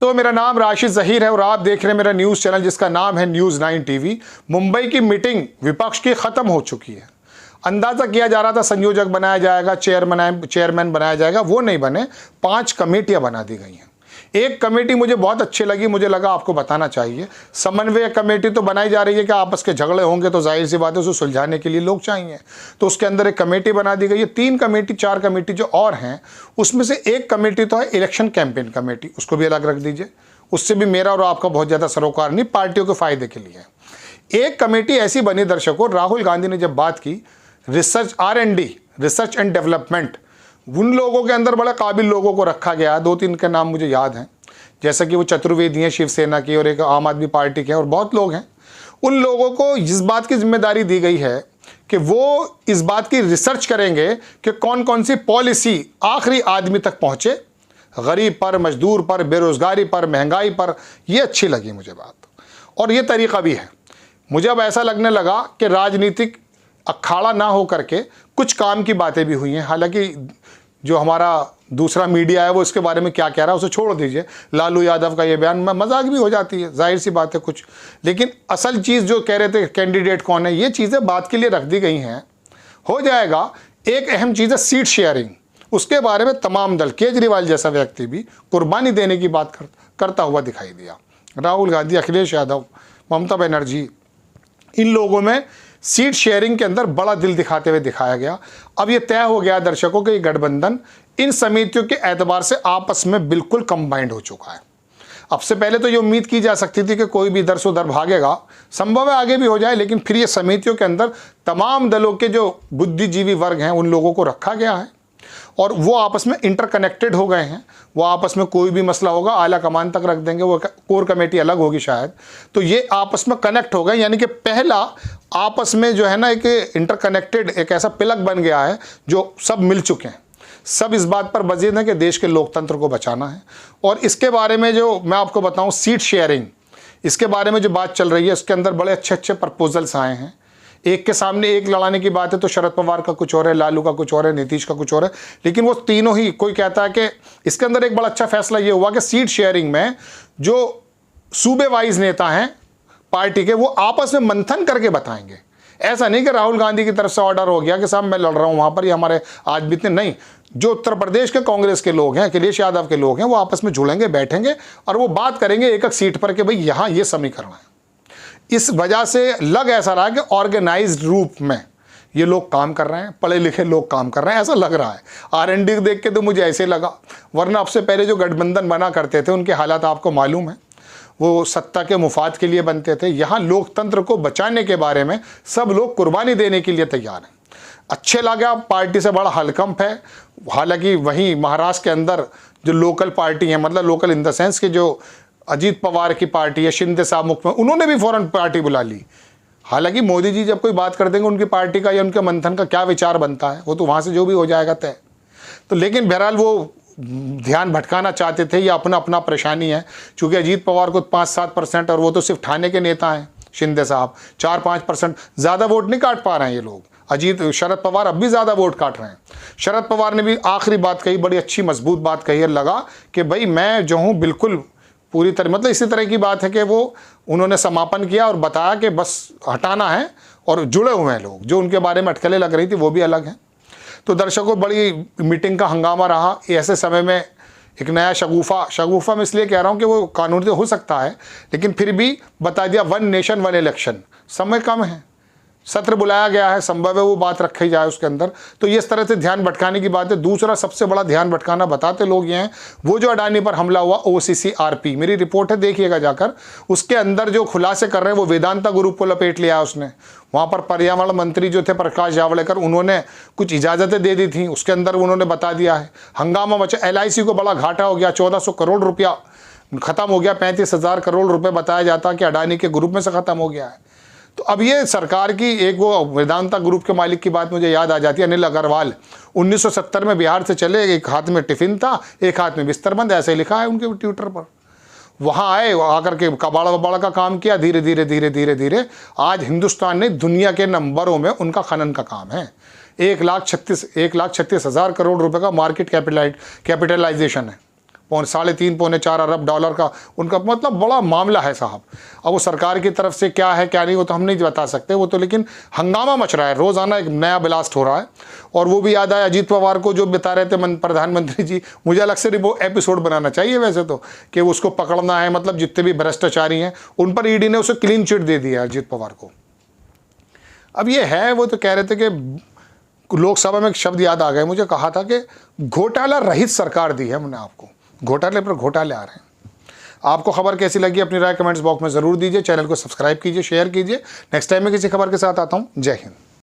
तो मेरा नाम राशिद ज़हीर है और आप देख रहे हैं मेरा न्यूज़ चैनल जिसका नाम है न्यूज़ 9 टीवी। मुंबई की मीटिंग विपक्ष की ख़त्म हो चुकी है। अंदाज़ा किया जा रहा था संयोजक बनाया जाएगा, चेयरमैन बनाया जाएगा, वो नहीं बने। 5 कमेटियां बना दी गई हैं। एक कमेटी मुझे बहुत अच्छी लगी, मुझे लगा आपको बताना चाहिए। समन्वय कमेटी तो बनाई जा रही है कि आपस के झगड़े होंगे तो जाहिर सी बात है उसे सुलझाने के लिए लोग चाहिए, तो उसके अंदर एक कमेटी बना दी गई है। 3 कमेटी 4 कमेटी जो और हैं उसमें से एक कमेटी तो है इलेक्शन कैंपेन कमेटी, उसको भी अलग रख दीजिए। उससे भी मेरा और आपका बहुत ज़्यादा सरोकार नहीं, पार्टियों के फायदे के लिए। एक कमेटी ऐसी बनी दर्शकों, राहुल गांधी ने जब बात की research R&D, research and development, उन लोगों के अंदर बड़े काबिल लोगों को रखा गया। 2-3 के नाम मुझे याद हैं, जैसा कि वो चतुर्वेदी हैं शिवसेना की और एक आम आदमी पार्टी के हैं और बहुत लोग हैं। उन लोगों को इस बात की जिम्मेदारी दी गई है कि वो इस बात की रिसर्च करेंगे कि कौन कौन सी पॉलिसी आखिरी आदमी तक पहुँचे, गरीब पर, मजदूर पर, बेरोज़गारी पर, महंगाई पर। ये अच्छी लगी मुझे बात, और ये तरीक़ा भी है। मुझे अब ऐसा लगने लगा कि राजनीतिक अखाड़ा ना हो करके कुछ काम की बातें भी हुई हैं। हालांकि जो हमारा दूसरा मीडिया है वो इसके बारे में क्या कह रहा है उसे छोड़ दीजिए। लालू यादव का ये बयान में मजाक भी हो जाती है, जाहिर सी बात है कुछ, लेकिन असल चीज़ जो कह रहे थे कैंडिडेट कौन है, ये चीज़ें बात के लिए रख दी गई हैं। हो जाएगा। एक अहम चीज़ है सीट शेयरिंग, उसके बारे में तमाम दल, केजरीवाल जैसा व्यक्ति भी कुर्बानी देने की बात करता हुआ दिखाई दिया। राहुल गांधी, अखिलेश यादव, ममता बनर्जी, इन लोगों में सीट शेयरिंग के अंदर बड़ा दिल दिखाते हुए दिखाया गया। अब ये तय हो गया दर्शकों कि गठबंधन इन समितियों के एतबार से आपस में बिल्कुल कंबाइंड हो चुका है। अब से पहले तो ये उम्मीद की जा सकती थी कि कोई भी इधर से उधर भागेगा, संभव है आगे भी हो जाए, लेकिन फिर ये समितियों के अंदर तमाम दलों के जो बुद्धिजीवी वर्ग हैं उन लोगों को रखा गया है और वो आपस में इंटरकनेक्टेड हो गए हैं। वो आपस में कोई भी मसला होगा आला कमान तक रख देंगे, वो कोर कमेटी अलग होगी शायद, तो ये आपस में कनेक्ट हो गए। यानी कि पहला आपस में जो है ना एक इंटरकनेक्टेड एक ऐसा पिलक बन गया है जो सब मिल चुके हैं। सब इस बात पर बजीद है कि देश के लोकतंत्र को बचाना है। और इसके बारे में जो मैं आपको बताऊं, सीट शेयरिंग, इसके बारे में जो बात चल रही है उसके अंदर बड़े अच्छे अच्छे प्रपोजल्स आए हैं। एक के सामने एक लड़ाने की बात है तो शरद पवार का कुछ और है, लालू का कुछ और है, नीतीश का कुछ और है, लेकिन वो तीनों ही, कोई कहता है कि इसके अंदर एक बड़ा अच्छा फैसला ये हुआ कि सीट शेयरिंग में जो सूबे वाइज नेता हैं पार्टी के वो आपस में मंथन करके बताएंगे। ऐसा नहीं कि राहुल गांधी की तरफ से ऑर्डर हो गया कि साहब मैं लड़ रहा हूँ वहाँ पर, ये हमारे आज बीतने, नहीं। जो उत्तर प्रदेश के कांग्रेस के लोग हैं, अखिलेश यादव के लोग हैं, वो आपस में जुड़ेंगे, बैठेंगे और वो बात करेंगे एक एक सीट पर कि भाई यहाँ ये समीकरण है। इस वजह से लग ऐसा रहा है कि ऑर्गेनाइज्ड रूप में ये लोग काम कर रहे हैं, पढ़े लिखे लोग काम कर रहे हैं, ऐसा लग रहा है। R&D देख के तो मुझे ऐसे लगा, वरना अब से पहले जो गठबंधन बना करते थे उनके हालात आपको मालूम है, वो सत्ता के मुफाद के लिए बनते थे। यहाँ लोकतंत्र को बचाने के बारे में सब लोग कुर्बानी देने के लिए तैयार हैं। अच्छे लगा, पार्टी से बड़ा हलकंप है। हालांकि वहीं महाराष्ट्र के अंदर जो लोकल पार्टी है, मतलब लोकल इन द सेंस कि जो अजीत पवार की पार्टी है, शिंदे साहब मुख्यमंत्री, उन्होंने भी फौरन पार्टी बुला ली। हालांकि मोदी जी जब कोई बात कर देंगे उनकी पार्टी का या उनके मंथन का क्या विचार बनता है, वो तो वहाँ से जो भी हो जाएगा तय। तो लेकिन बहरहाल वो ध्यान भटकाना चाहते थे, या अपना अपना परेशानी है। चूँकि अजीत पवार को 5-7% और वो तो सिर्फ ठाणे के नेता हैं, शिंदे साहब 4-5%, ज़्यादा वोट नहीं काट पा रहे हैं ये लोग। शरद पवार अब भी ज़्यादा वोट काट रहे हैं। शरद पवार ने भी आखिरी बात कही, बड़ी अच्छी मजबूत बात कही है, लगा कि भाई मैं जो हूँ बिल्कुल पूरी तरह, मतलब इसी तरह की बात है कि वो उन्होंने समापन किया और बताया कि बस हटाना है और जुड़े हुए हैं लोग। जो उनके बारे में अटकलें लग रही थी वो भी अलग हैं। तो दर्शकों, बड़ी मीटिंग का हंगामा रहा। ऐसे समय में एक नया शगुफा मैं इसलिए कह रहा हूँ कि वो कानूनी तो हो सकता है, लेकिन फिर भी बता दिया 1 नेशन 1 इलेक्शन। समय कम है, सत्र बुलाया गया है, संभव है वो बात रखी जाए उसके अंदर। तो ये इस तरह से ध्यान भटकाने की बात है। दूसरा सबसे बड़ा ध्यान भटकाना बताते लोग ये हैं, वो जो अडानी पर हमला हुआ OCCRP, मेरी रिपोर्ट है, देखिएगा जाकर। उसके अंदर जो खुलासे कर रहे हैं वो वेदांता ग्रुप को लपेट लिया उसने। वहाँ पर पर्यावरण मंत्री जो थे प्रकाश जावड़ेकर, उन्होंने कुछ इजाज़तें दे दी थी, उसके अंदर उन्होंने बता दिया है। हंगामा मचा, LIC को बड़ा घाटा हो गया, 1400 करोड़ रुपया ख़त्म हो गया। 35,000 करोड़ रुपये बताया जाता कि अडानी के ग्रुप में से ख़त्म हो गया है। तो अब ये सरकार की एक, वो वेदांता ग्रुप के मालिक की बात मुझे याद आ जाती है, अनिल अग्रवाल। 1970 में बिहार से चले, एक हाथ में टिफ़िन था, एक हाथ में बिस्तरबंद, ऐसे लिखा है उनके ट्विटर पर। वहाँ आए, आकर के कबाड़ा वबाड़ा का काम किया, धीरे धीरे धीरे धीरे धीरे आज हिंदुस्तान ने दुनिया के नंबरों में उनका खनन का काम है। 1,36,000 करोड़ रुपए का मार्केट कैपिटलाइजेशन है। 3.5 पौने 4 अरब डॉलर का उनका मतलब बड़ा मामला है साहब। अब वो सरकार की तरफ से क्या है क्या नहीं वो तो हम नहीं बता सकते, वो तो लेकिन हंगामा मच रहा है, रोज़ाना एक नया ब्लास्ट हो रहा है। और वो भी याद आया अजीत पवार को जो बता रहे थे प्रधानमंत्री जी, मुझे अलग से एपिसोड बनाना चाहिए वैसे तो, कि उसको पकड़ना है, मतलब जितने भी भ्रष्टाचारी हैं उन पर ईडी ने उसे क्लीन चिट दे दिया अजीत पवार को। अब ये है, वो तो कह रहे थे कि लोकसभा में एक शब्द याद आ गए मुझे, कहा था कि घोटाला रहित सरकार दी है हमने आपको, घोटाले पर घोटाले आ रहे हैं। आपको खबर कैसी लगी अपनी राय कमेंट्स बॉक्स में ज़रूर दीजिए, चैनल को सब्सक्राइब कीजिए, शेयर कीजिए। नेक्स्ट टाइम मैं किसी खबर के साथ आता हूँ। जय हिंद।